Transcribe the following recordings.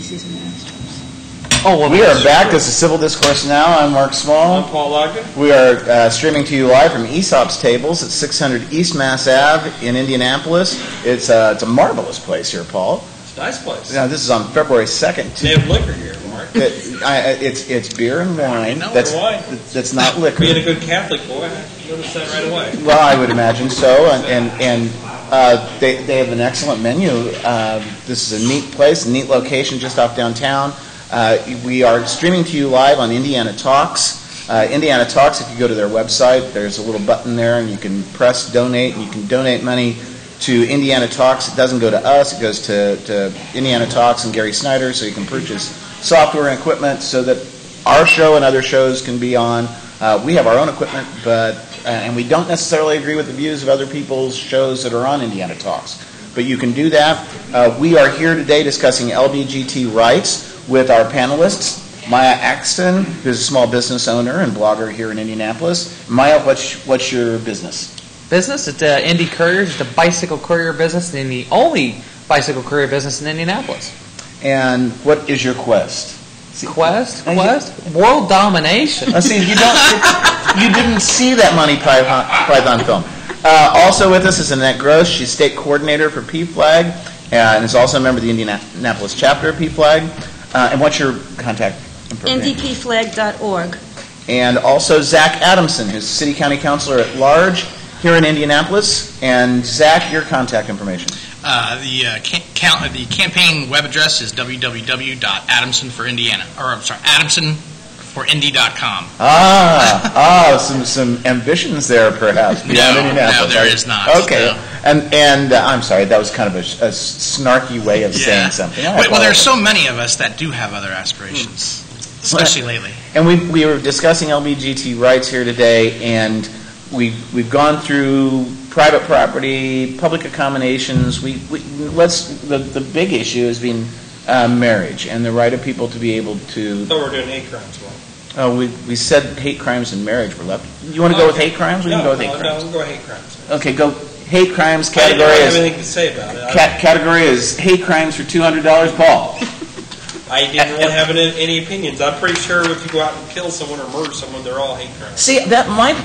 Macy's and Nordstrom's. Oh, well, we are back. This is Civil Discourse Now. I'm Mark Small. I'm Paul Ogden. We are streaming to you live from Aesop's Tables at 600 East Mass Ave in Indianapolis. It's a marvelous place here, Paul. It's a nice place. Now, this is on February 2nd. They have liquor here, Mark. It's beer and wine. That's not liquor. Being a good Catholic boy, I noticed that right away. Well, I would imagine so, and they have an excellent menu. This is a neat place, a neat location just off downtown. We are streaming to you live on Indiana Talks. Indiana Talks, if you go to their website, there's a little button there, and you can press donate, and you can donate money to Indiana Talks. It doesn't go to us. It goes to Indiana Talks and Gary Snyder, so you can purchase software and equipment so that our show and other shows can be on. We have our own equipment, and we don't necessarily agree with the views of other people's shows that are on Indiana Talks. But you can do that. We are here today discussing LBGT rights with our panelists, Maya Axton, who's a small business owner and blogger here in Indianapolis. Maya, what's your business? Business? It's Indy Couriers. It's a bicycle courier business and the only bicycle courier business in Indianapolis. And what is your quest? Quest? World domination. See, you didn't see that Monty Python film. Also with us is Annette Gross. She's state coordinator for PFLAG and is also a member of the Indianapolis chapter of PFLAG. And what's your contact information? ndpflag.org. And also Zach Adamson, who's City County Councilor at Large here in Indianapolis. And Zach, your contact information. The campaign web address is adamsonforindy.com. Some ambitions there, perhaps. No, there is not. Okay, no. And I'm sorry, that was kind of a snarky way of saying something. Well, there's so many of us that do have other aspirations, especially lately. And we were discussing LBGT rights here today, and we've gone through private property, public accommodations. The big issue has been marriage and the right of people to be able to. I thought we were doing hate crimes. Oh, we said hate crimes and marriage were left. You want to go with hate crimes? We can go with hate crimes. No, we'll go with hate crimes. Okay, go hate crimes. Category I don't have anything to say about it. Category is hate crimes for $200, Paul. I didn't really have any opinions. I'm pretty sure if you go out and kill someone or murder someone, they're all hate crimes. See, that my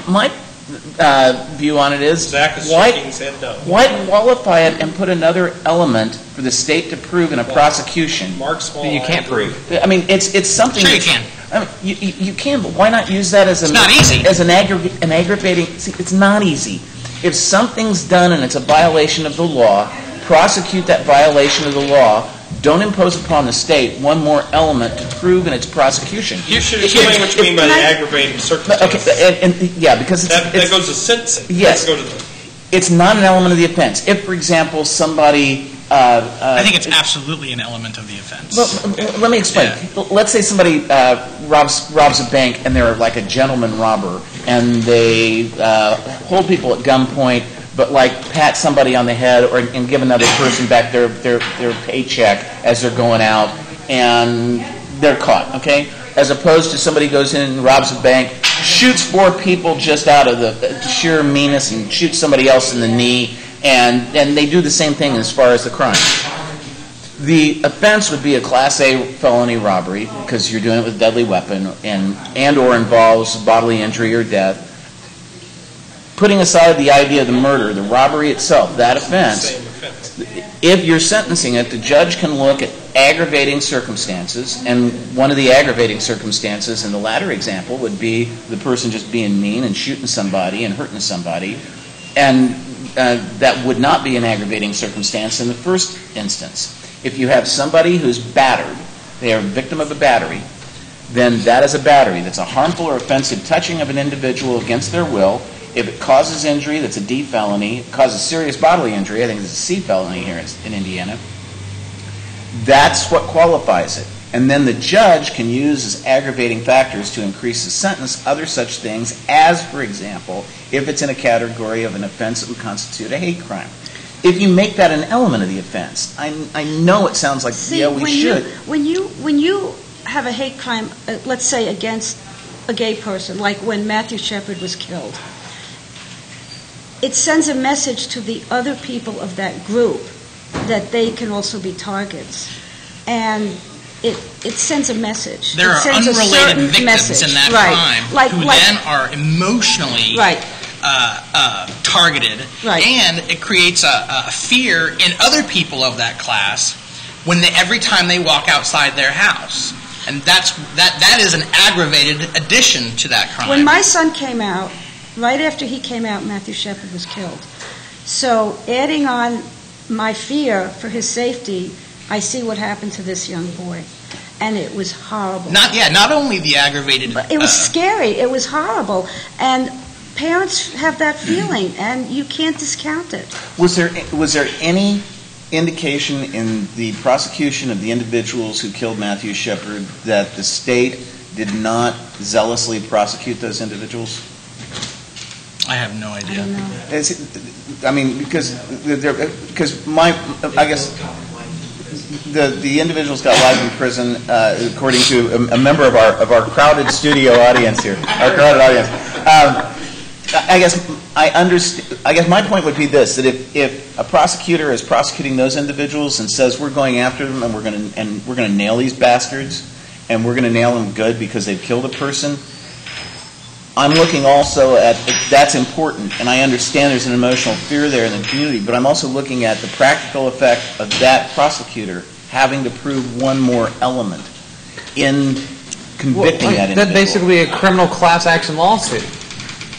view on it is Zach is shaking his head no. Why qualify it and put another element for the state to prove in a prosecution? Mark Small, you can't prove. I mean, it's something. Sure, you can. I mean, you can, but why not use that as It's not easy. As an aggravating? See, it's not easy. If something's done and it's a violation of the law, prosecute that violation of the law. Don't impose upon the state one more element to prove in its prosecution. You should explain what you mean by the aggravating circumstances. Okay, because that goes to sentencing. Yes, it's not an element of the offense. If, for example, somebody. I think it's absolutely an element of the offense. Well, let me explain. Yeah. Let's say somebody robs a bank and they're like a gentleman robber and they hold people at gunpoint, but like pat somebody on the head and give another person back their paycheck as they're going out, and they're caught. Okay, as opposed to somebody goes in and robs a bank, shoots 4 people just out of the sheer meanness, and shoots somebody else in the knee. And they do the same thing as far as the crime. The offense would be a Class A felony robbery because you're doing it with a deadly weapon and or involves bodily injury or death. Putting aside the idea of the murder, the robbery itself, that offense, if you're sentencing it, the judge can look at aggravating circumstances, and one of the aggravating circumstances in the latter example would be the person just being mean and shooting somebody and hurting somebody, and that would not be an aggravating circumstance in the first instance. If you have somebody who's battered, they are a victim of a battery, then that is a battery. That's a harmful or offensive touching of an individual against their will. If it causes injury, that's a D felony. If it causes serious bodily injury, I think it's a C felony here in Indiana. That's what qualifies it. And then the judge can use as aggravating factors to increase the sentence other such things as, for example, if it's in a category of an offense that would constitute a hate crime. If you make that an element of the offense, I know it sounds like, we should. When you have a hate crime, let's say against a gay person, like when Matthew Shepard was killed, it sends a message to the other people of that group that they can also be targets. And it sends a message. There It are sends a unrelated certain victims message. in that Right. crime who then are emotionally Right. targeted, Right. and it creates a fear in other people of that class every time they walk outside their house, and that is an aggravated addition to that crime. When my son came out, right after he came out, Matthew Shepard was killed. So adding on my fear for his safety, I see what happened to this young boy, and it was horrible. Not only the aggravated. It was scary. It was horrible, and parents have that feeling, and you can't discount it. Was there any indication in the prosecution of the individuals who killed Matthew Shepard that the state did not zealously prosecute those individuals? I have no idea. I don't know. Because I guess the individuals got life in prison, according to a member of our crowded studio audience here, our crowded audience. I guess my point would be this: that if a prosecutor is prosecuting those individuals and says we're going after them and we're going to nail these bastards and we're going to nail them good because they've killed a person, I'm looking also at that's important, and I understand there's an emotional fear there in the community, but I'm also looking at the practical effect of that prosecutor having to prove one more element in convicting that individual. That's basically a criminal class action lawsuit,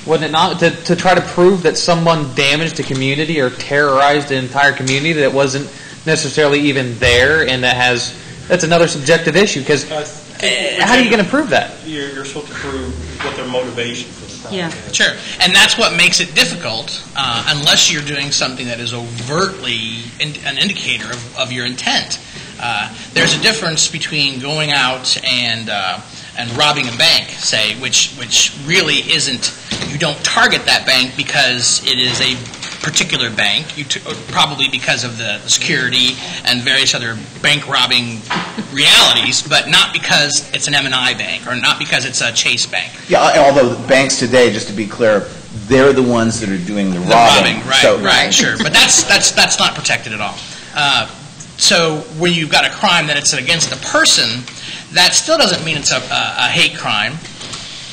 wouldn't it not? To try to prove that someone damaged a community or terrorized an entire community that wasn't necessarily even there, and that's another subjective issue, because how are you going to prove that? You're supposed to prove what their motivation for the crime is. Sure, and that's what makes it difficult, unless you're doing something that is overtly an indicator of your intent. There's a difference between going out and robbing a bank, say, which really isn't. You don't target that bank because it is a particular bank, probably because of the security and various other bank robbing realities, but not because it's an M&I bank or not because it's a Chase bank. Yeah, although banks today, just to be clear, they're the ones that are doing the robbing. Right, sure, but that's not protected at all. So when you've got a crime that it's against a person, that still doesn't mean it's a hate crime,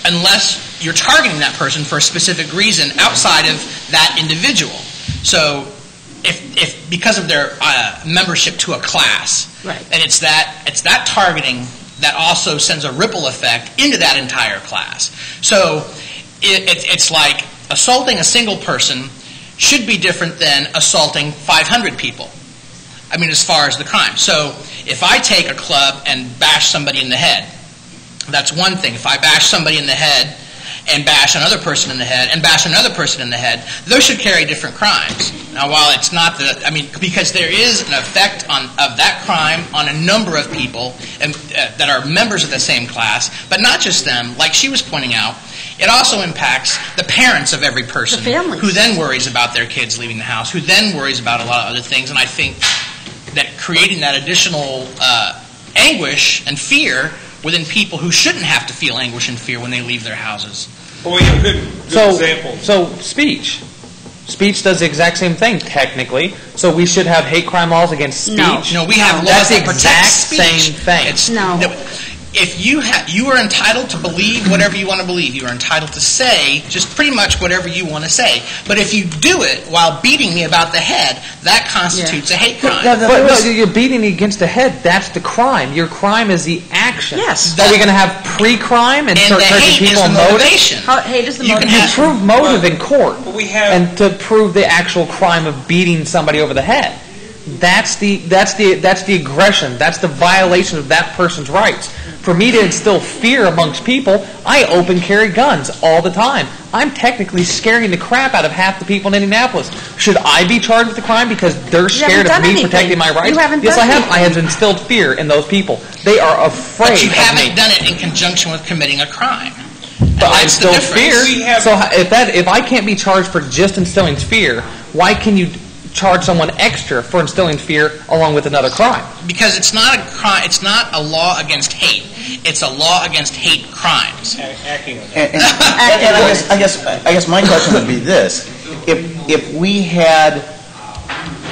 unless you're targeting that person for a specific reason outside of that individual. So if because of their membership to a class, right, and it's that targeting that also sends a ripple effect into that entire class. So it's like assaulting a single person should be different than assaulting 500 people. I mean, as far as the crime. So if I take a club and bash somebody in the head, that's one thing. If I bash somebody in the head and bash another person in the head and bash another person in the head, those should carry different crimes. Now, while it's not because there is an effect of that crime on a number of people that are members of the same class, but not just them. Like she was pointing out, it also impacts the parents of every person, the families, who then worries about their kids leaving the house, who then worries about a lot of other things. And I think that creating that additional anguish and fear within people who shouldn't have to feel anguish and fear when they leave their houses. Well, we have good examples. So speech. Speech does the exact same thing, technically. So we should have hate crime laws against speech. No, we have laws that protect speech. That's the exact same thing. If you are entitled to believe whatever you want to believe, you are entitled to say just pretty much whatever you want to say. But if you do it while beating me about the head, that constitutes a hate crime. But you're beating me against the head. That's the crime. Your crime is the action. Yes. Are we going to have pre-crime and start charging people on motivation? Hate is the motivation. You prove motive in court, and to prove the actual crime of beating somebody over the head. That's the aggression. That's the violation of that person's rights. For me to instill fear amongst people, I open carry guns all the time. I'm technically scaring the crap out of half the people in Indianapolis. Should I be charged with the crime because they're scared of me protecting my rights? Yes, I have. I have instilled fear in those people. They are afraid of me. But you haven't done it in conjunction with committing a crime. But I instilled fear. So if I can't be charged for just instilling fear, why can you charge someone extra for instilling fear along with another crime? Because it's not a crime. It's not a law against hate. It's a law against hate crimes. Acting on and I guess my question would be this: if we had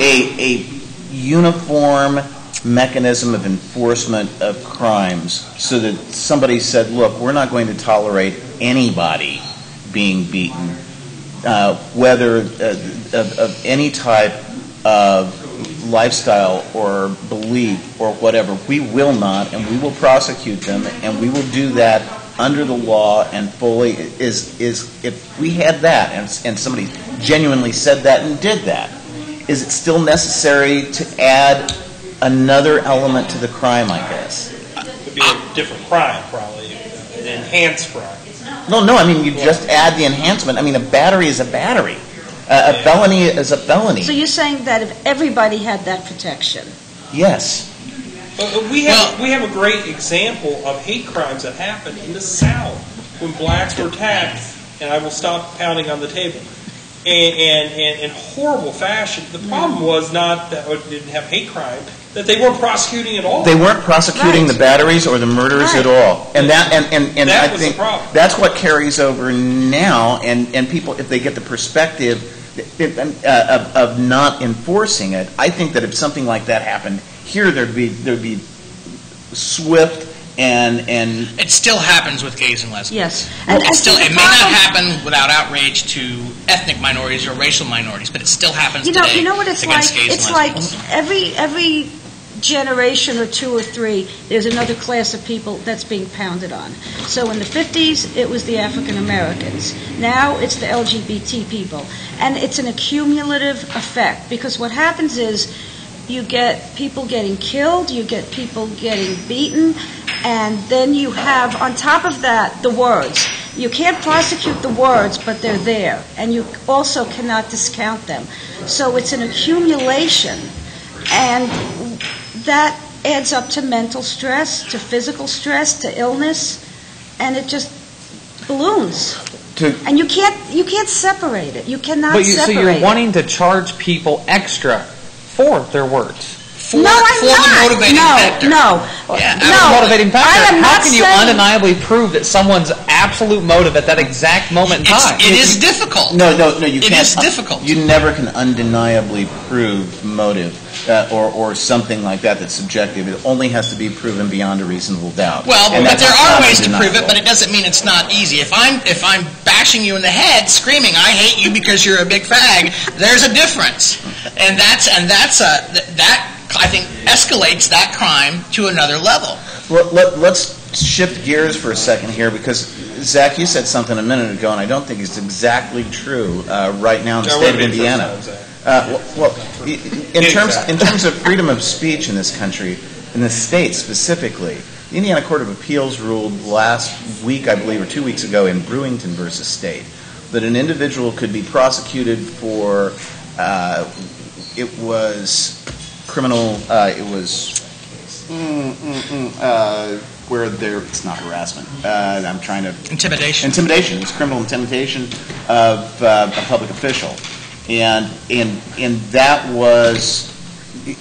a uniform mechanism of enforcement of crimes so that somebody said, look, we're not going to tolerate anybody being beaten, whether of any type of lifestyle or belief or whatever, we will not, and we will prosecute them, and we will do that under the law and fully. Is if we had that and somebody genuinely said that and did that, is it still necessary to add another element to the crime, I guess? It would be a different crime, probably, an enhanced crime. No, I mean, you just add the enhancement. I mean, a battery is a battery. A felony is a felony. So you're saying that if everybody had that protection? Yes. We have a great example of hate crimes that happened in the South when blacks were attacked, and I will stop pounding on the table, and in horrible fashion. The problem was not that it didn't have hate crime, that they weren't prosecuting at all. They weren't prosecuting the batteries or the murders at all, and that that I was think the problem. That's what carries over now. And people, if they get the perspective of not enforcing it, I think that if something like that happened here, there'd be swift and It still happens with gays and lesbians. Yes. It may not happen without outrage to ethnic minorities or racial minorities, but it still happens today. You know what it's like? against gays It's and like lesbians. every generation or two or three, there's another class of people that's being pounded on. So in the 50s, it was the African Americans. Now it's the LGBT people. And it's an accumulative effect, because what happens is you get people getting killed, you get people getting beaten, and then you have, on top of that, the words. You can't prosecute the words, but they're there, and you also cannot discount them. So it's an accumulation, and that adds up to mental stress, to physical stress, to illness, and it just balloons. And you can't separate it. You cannot separate it. So you're wanting to charge people extra for their words. For the motivating factor. No. Motivating factor. I am How not can you saying- undeniably prove that someone's absolute motive at that exact moment in time? It is difficult. No, you can't. It is difficult. You never can undeniably prove motive or something like that that's subjective. It only has to be proven beyond a reasonable doubt. Well, And but that's there are not ways to prove it, undeniable. but it doesn't mean it's not easy. If I'm bashing you in the head, screaming, "I hate you because you're a big fag," there's a difference, and that I think escalates that crime to another level. Well, let's shift gears for a second here, because Zach, you said something a minute ago, and I don't think it's exactly true right now in the state of Indiana. In terms of freedom of speech in this country, in the state specifically, the Indiana Court of Appeals ruled last week, I believe, or 2 weeks ago, in Brewington versus State, that an individual could be prosecuted for it was criminal. It was where there. It's not harassment. I'm trying to Intimidation. Intimidation. It's criminal intimidation of a public official, and that was.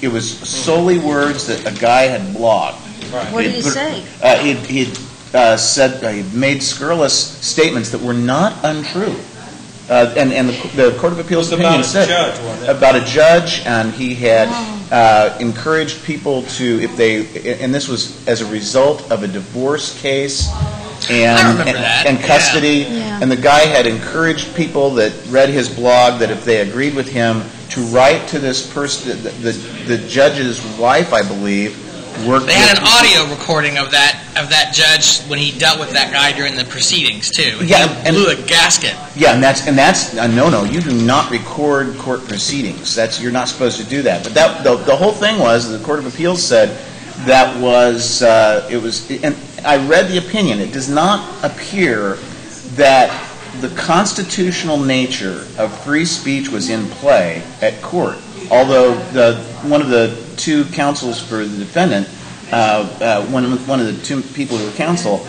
It was solely words that a guy had blogged. Right. What did he say? He'd said he'd made scurrilous statements that were not untrue. And the Court of Appeals opinion said about a judge, and he had encouraged people to, if they, and this was as a result of a divorce case and custody, and the guy had encouraged people that read his blog that if they agreed with him to write to this person, the judge's wife, I believe. They had an audio recording of that judge when he dealt with that guy during the proceedings too. He blew a gasket. Yeah, and that's a no. You do not record court proceedings. You're not supposed to do that. But the whole thing was the Court of Appeals said that was it was. And I read the opinion. It does not appear that the constitutional nature of free speech was in play at court. Although one of the two counsels for the defendant, one of the two people who were counsel,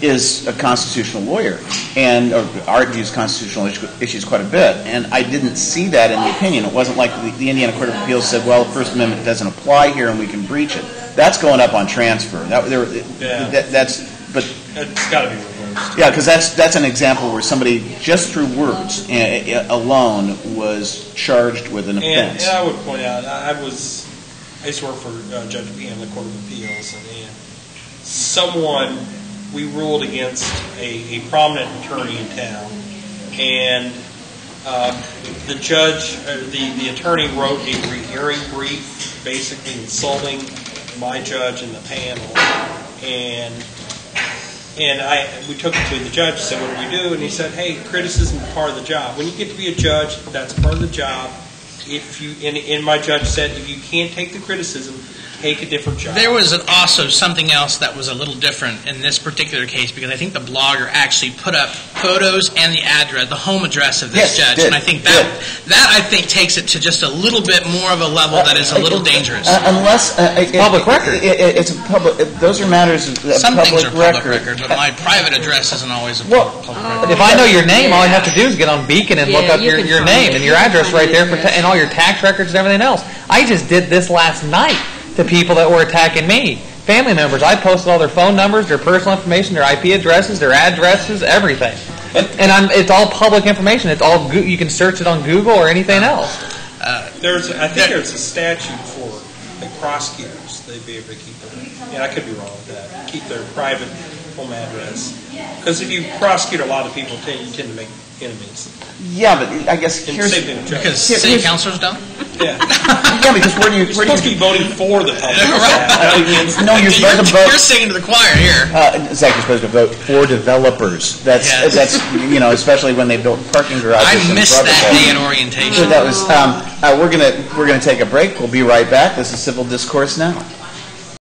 is a constitutional lawyer and argues constitutional issues quite a bit. And I didn't see that in the opinion. It wasn't like the Indiana Court of Appeals said, well, the First Amendment doesn't apply here and we can breach it. That's going up on transfer. It's got to be reversed. Yeah, because that's an example where somebody, just through words alone, was charged with an offense. And I would point out, I was I used to work for Judge Behan in the Court of Appeals, and we ruled against a prominent attorney in town, and the judge, the attorney wrote a rehearing brief, basically insulting my judge and the panel, and we took it to the judge and said, what do we do? And he said, hey, criticism is part of the job. When you get to be a judge, that's part of the job. And my judge said, if you can't take the criticism, take a different job. There was also something else that was a little different in this particular case, because I think the blogger actually put up photos and the address, the home address of this judge, and I think that I think takes it to just a little bit more of a level that is a little dangerous. Unless public record. It's a public. Those are matters of Some public things are public record, but my private address isn't always a public record. If I know your name, all I have to do is get on Beacon and look up your name and your address right there and all your tax records and everything else. I just did this last night to people that were attacking me. Family members, I posted all their phone numbers, their personal information, their IP addresses, their addresses, everything. And it's all public information. It's all you can search it on Google or anything else. I think there's a statute for prosecutors. They'd be able to keep their, and I could be wrong with that, keep their private home address. Because if you prosecute a lot of people, you tend to make enemies. Yeah, but I guess here's... Because city councilors don't? Yeah. Yeah, because where do you... You're supposed to be voting for the public. No, you're supposed to vote... You're singing to the choir here. Zach, you're supposed to vote for developers. That's especially when they built parking garages. I missed that day in orientation. That was... we're gonna take a break. We'll be right back. This is Civil Discourse Now.